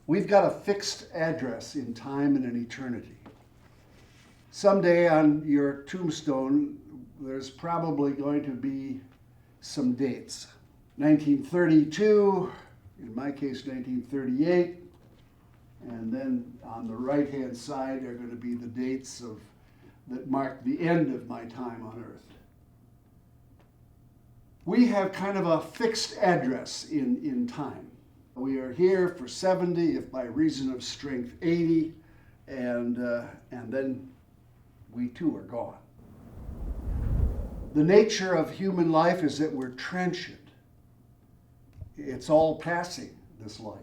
We've got a fixed address in time and in eternity. Someday on your tombstone, there's probably going to be some dates. 1932, in my case 1938, and then on the right-hand side are going to be the dates that mark the end of my time on earth. We have kind of a fixed address in time. We are here for 70, if by reason of strength 80, and then we too are gone. The nature of human life is that we're transient. It's all passing, this life.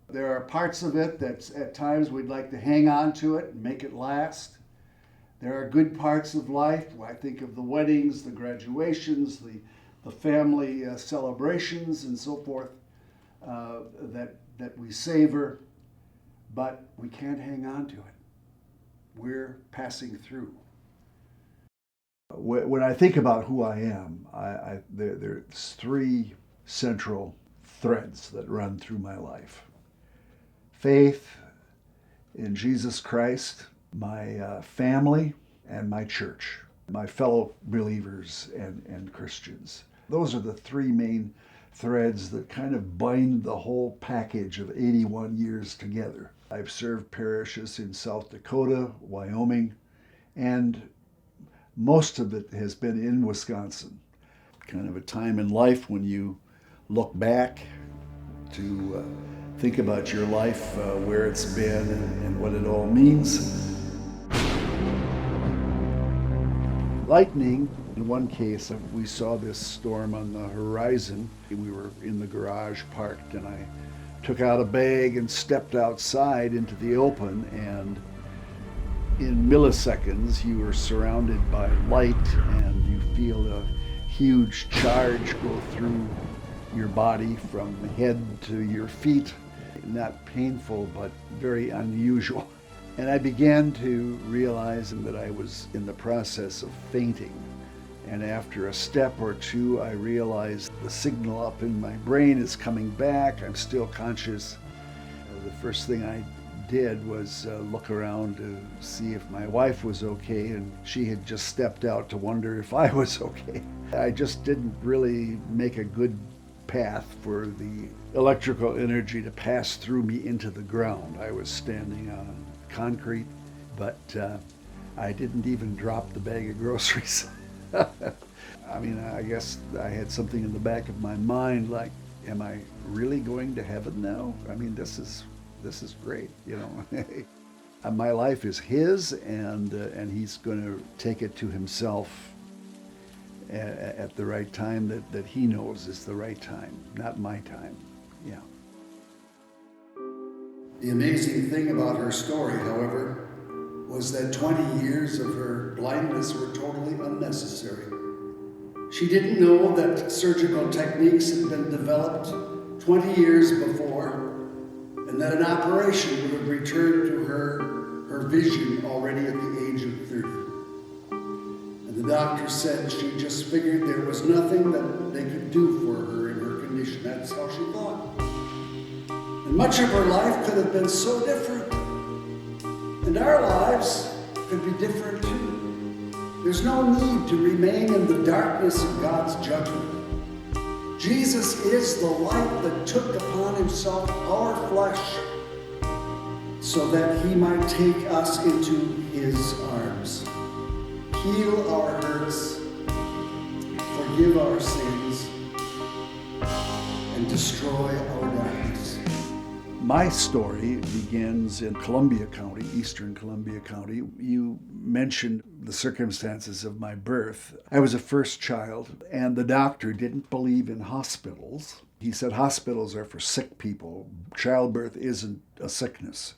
There are parts of it that at times we'd like to hang on to it and make it last. There are good parts of life. I think of the weddings, the graduations, the family celebrations and so forth that we savor, but we can't hang on to it. We're passing through. When I think about who I am, there's three central threads that run through my life. Faith in Jesus Christ, my family, and my church, my fellow believers and Christians. Those are the three main threads that kind of bind the whole package of 81 years together. I've served parishes in South Dakota, Wyoming, and most of it has been in Wisconsin. Kind of a time in life when you look back to think about your life, where it's been and what it all means. Lightning, in one case, we saw this storm on the horizon. We were in the garage parked, and I took out a bag and stepped outside into the open, and in milliseconds you are surrounded by light and you feel a huge charge go through your body from head to your feet. Not painful, but very unusual. And I began to realize that I was in the process of fainting. And after a step or two, I realized the signal up in my brain is coming back. I'm still conscious. The first thing I did was look around to see if my wife was okay, and she had just stepped out to wonder if I was okay. I just didn't really make a good path for the electrical energy to pass through me into the ground. I was standing on concrete, but I didn't even drop the bag of groceries. I mean, I guess I had something in the back of my mind like, am I really going to heaven now? I mean, this is great, you know. My life is his, and he's going to take it to himself at the right time that he knows is the right time, not my time. Yeah. The amazing thing about her story, however, was that 20 years of her blindness were totally unnecessary. She didn't know that surgical techniques had been developed 20 years before, and that an operation would have returned to her vision already at the age of 30. And the doctor said she just figured there was nothing that they could do for her in her condition. That's how she thought. And much of her life could have been so different. And our lives could be different too. There's no need to remain in the darkness of God's judgment. Jesus is the light that took upon himself our flesh so that he might take us into his arms, heal our hurts, forgive our sins, and destroy our darkness. My story begins in Columbia County, eastern Columbia County. You mentioned the circumstances of my birth. I was a first child, and the doctor didn't believe in hospitals. He said hospitals are for sick people. Childbirth isn't a sickness.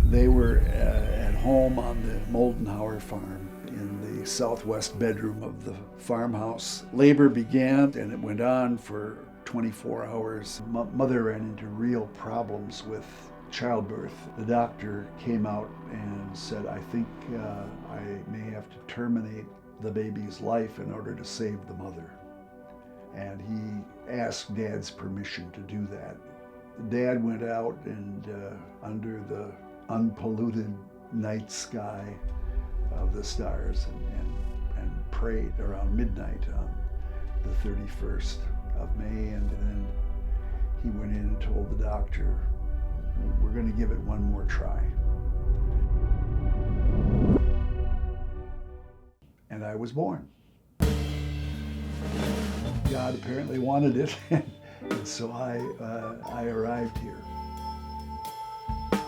They were at home on the Moldenhauer farm in the southwest bedroom of the farmhouse. Labor began, and it went on for 24 hours. Mother ran into real problems with childbirth. The doctor came out and said, I think I may have to terminate the baby's life in order to save the mother. And he asked Dad's permission to do that. Dad went out and under the unpolluted night sky of the stars and prayed around midnight on the 31st of May, and then he went in and told the doctor, we're going to give it one more try. And I was born. God apparently wanted it, and so I arrived here.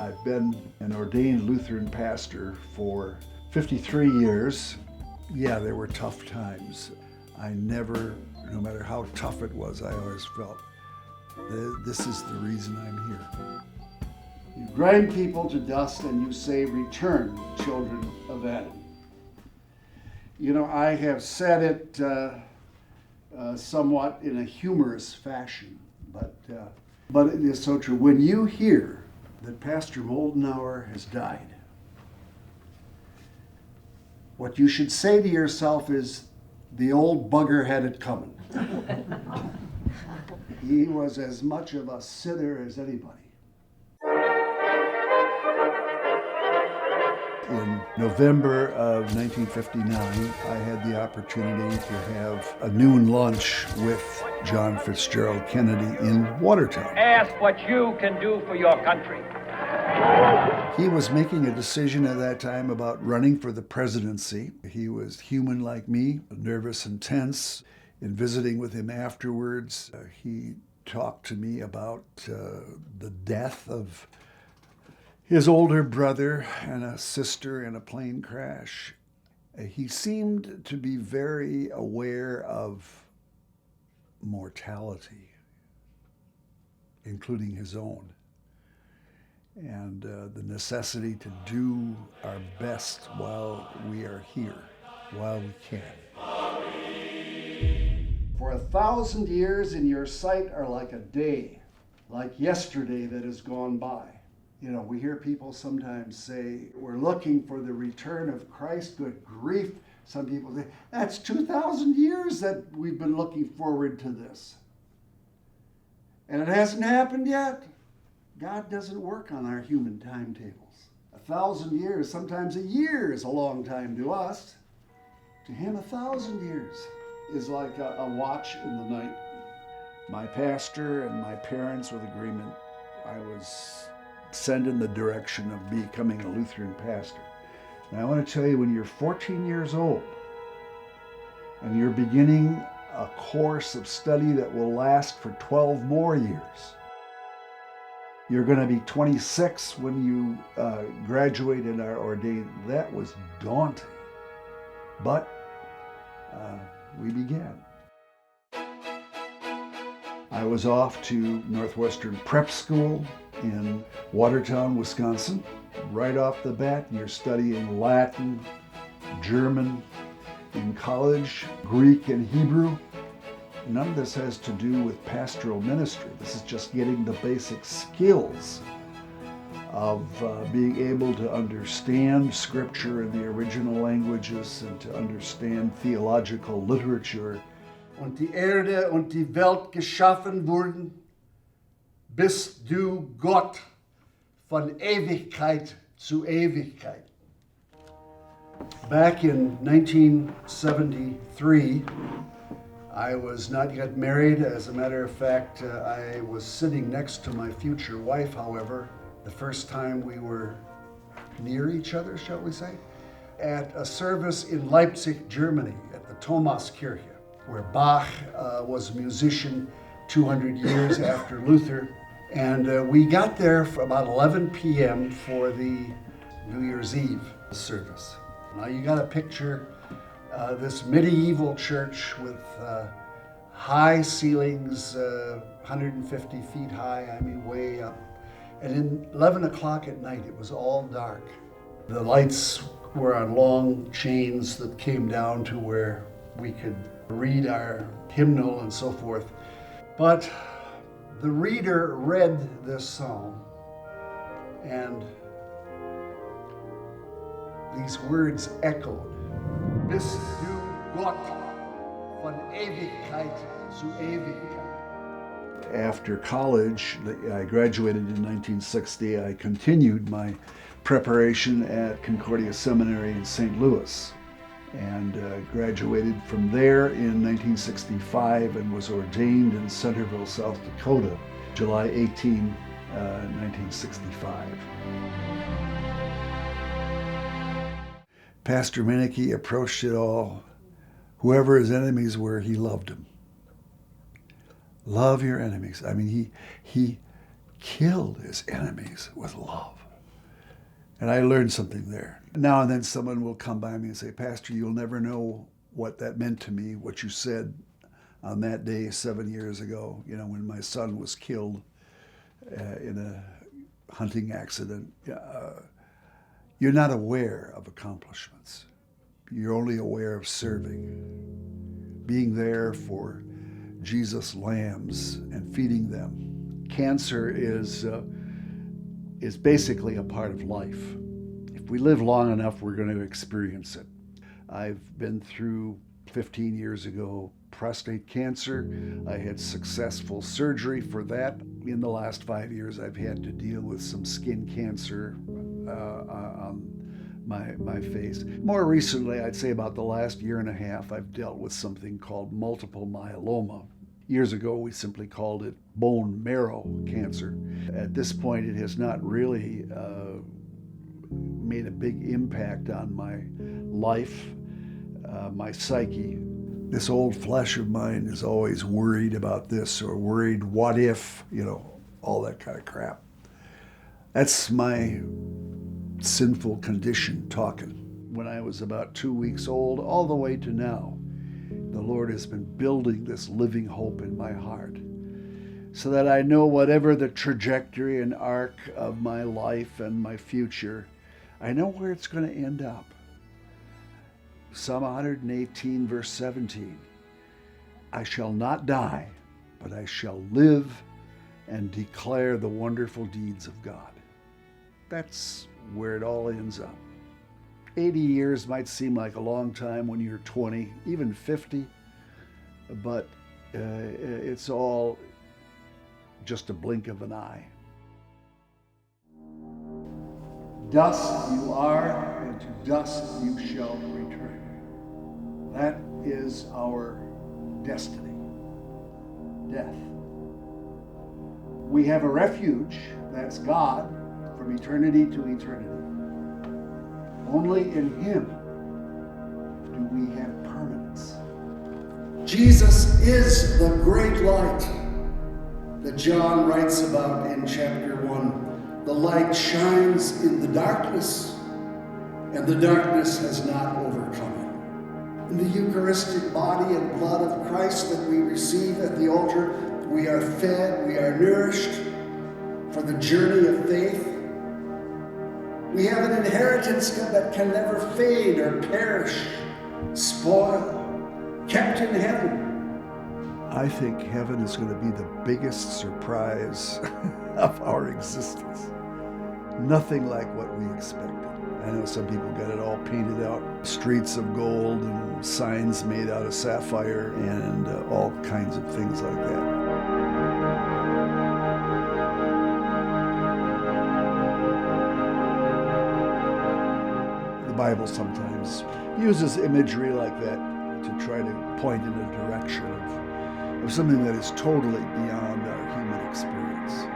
I've been an ordained Lutheran pastor for 53 years. Yeah, there were tough times. I never, no matter how tough it was, I always felt, this is the reason I'm here. You grind people to dust and you say, return, children of Adam. You know, I have said it somewhat in a humorous fashion, but it is so true. When you hear that Pastor Moldenhauer has died, what you should say to yourself is, the old bugger had it coming. He was as much of a sinner as anybody. In November of 1959, I had the opportunity to have a noon lunch with John Fitzgerald Kennedy in Watertown. Ask what you can do for your country. He was making a decision at that time about running for the presidency. He was human like me, nervous and tense. In visiting with him afterwards, he talked to me about the death of his older brother and a sister in a plane crash. He seemed to be very aware of mortality, including his own, and the necessity to do our best while we are here, while we can. For 1,000 years in your sight are like a day, like yesterday that has gone by. You know, we hear people sometimes say, we're looking for the return of Christ. Good grief. Some people say, that's 2,000 years that we've been looking forward to this. And it hasn't happened yet. God doesn't work on our human timetables. 1,000 years, sometimes a year is a long time to us. To him, 1,000 years is like a watch in the night. My pastor and my parents, with agreement, I was sent in the direction of becoming a Lutheran pastor. Now I want to tell you, when you're 14 years old and you're beginning a course of study that will last for 12 more years, you're going to be 26 when you graduate and are ordained. That was daunting, but we began. I was off to Northwestern Prep School in Watertown, Wisconsin. Right off the bat, you're studying Latin, German, in college, Greek and Hebrew. None of this has to do with pastoral ministry. This is just getting the basic skills of being able to understand Scripture in the original languages and to understand theological literature. Und die Erde und die Welt geschaffen wurden, bist du Gott von Ewigkeit zu Ewigkeit. Back in 1973, I was not yet married. As a matter of fact, I was sitting next to my future wife, however, the first time we were near each other, shall we say, at a service in Leipzig, Germany, at the Thomaskirche, where Bach was a musician 200 years after Luther. And we got there for about 11 p.m. for the New Year's Eve service. Now you got to picture this medieval church with high ceilings, 150 feet high, I mean way up. And in 11 o'clock at night, it was all dark. The lights were on long chains that came down to where we could read our hymnal and so forth. But the reader read this psalm, and these words echoed. Bist du Gott von Ewigkeit zu Ewigkeit. After college, I graduated in 1960. I continued my preparation at Concordia Seminary in St. Louis and graduated from there in 1965 and was ordained in Centerville, South Dakota, July 18, 1965. Pastor Meneke approached it all. Whoever his enemies were, he loved them. Love your enemies. I mean, he killed his enemies with love. And I learned something there. Now and then someone will come by me and say, Pastor, you'll never know what that meant to me, what you said on that day 7 years ago, when my son was killed in a hunting accident. You're not aware of accomplishments. You're only aware of serving, being there for Jesus' lambs and feeding them. Cancer is basically a part of life. If we live long enough, we're going to experience it. I've been through 15 years ago prostate cancer. I had successful surgery for that. In the last 5 years, I've had to deal with some skin cancer on my face. More recently, I'd say about the last year and a half, I've dealt with something called multiple myeloma. Years ago, we simply called it bone marrow cancer. At this point, it has not really made a big impact on my life, my psyche. This old flesh of mine is always worried about this or worried, what if, all that kind of crap. That's my sinful condition talking. When I was about 2 weeks old, all the way to now, the Lord has been building this living hope in my heart so that I know whatever the trajectory and arc of my life and my future, I know where it's going to end up. Psalm 118, verse 17, I shall not die, but I shall live and declare the wonderful deeds of God. That's where it all ends up. 80 years might seem like a long time when you're 20, even 50, but it's all just a blink of an eye. Dust you are, and to dust you shall return. That is our destiny, death. We have a refuge, that's God, from eternity to eternity. Only in Him do we have permanence. Jesus is the great light that John writes about in chapter 1. The light shines in the darkness, and the darkness has not overcome it. In the Eucharistic body and blood of Christ that we receive at the altar, we are fed, we are nourished for the journey of faith. We have an inheritance that can never fade or perish, spoil, kept in heaven. I think heaven is going to be the biggest surprise of our existence. Nothing like what we expected. I know some people got it all painted out, streets of gold and signs made out of sapphire and all kinds of things like that. The Bible sometimes uses imagery like that to try to point in a direction of something that is totally beyond our human experience.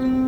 you.